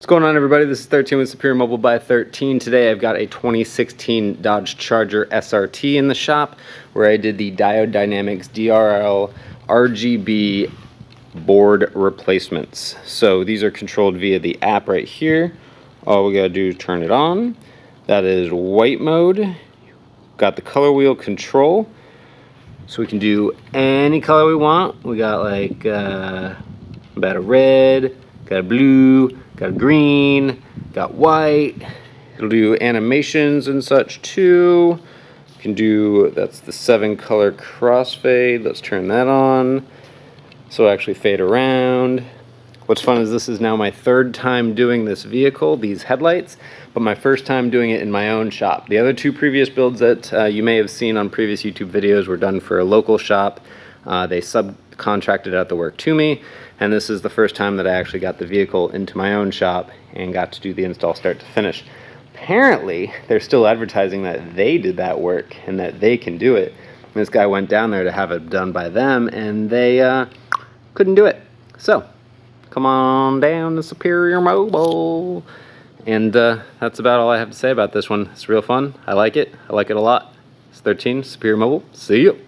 What's going on, everybody? This is 13 with Superior Mobile by 13. Today I've got a 2016 Dodge Charger SRT in the shop where I did the Diode Dynamics DRL RGB board replacements. So these are controlled via the app right here. All we gotta do is turn it on. That is white mode. Got the color wheel control, so we can do any color we want. We got like about a red, got a blue, got a green, got white. It'll do animations and such too. You can do, that's the 7-color crossfade. Let's turn that on. So it'll actually fade around. What's fun is this is now my third time doing this vehicle, these headlights, but my first time doing it in my own shop. The other two previous builds that you may have seen on previous YouTube videos were done for a local shop. They subcontracted out the work to me, and this is the first time that I actually got the vehicle into my own shop and got to do the install start to finish. Apparently, they're still advertising that they did that work and that they can do it. And this guy went down there to have it done by them, and they couldn't do it. So, come on down to Superior Mobile. And that's about all I have to say about this one. It's real fun. I like it. I like it a lot. It's 13, Superior Mobile. See you.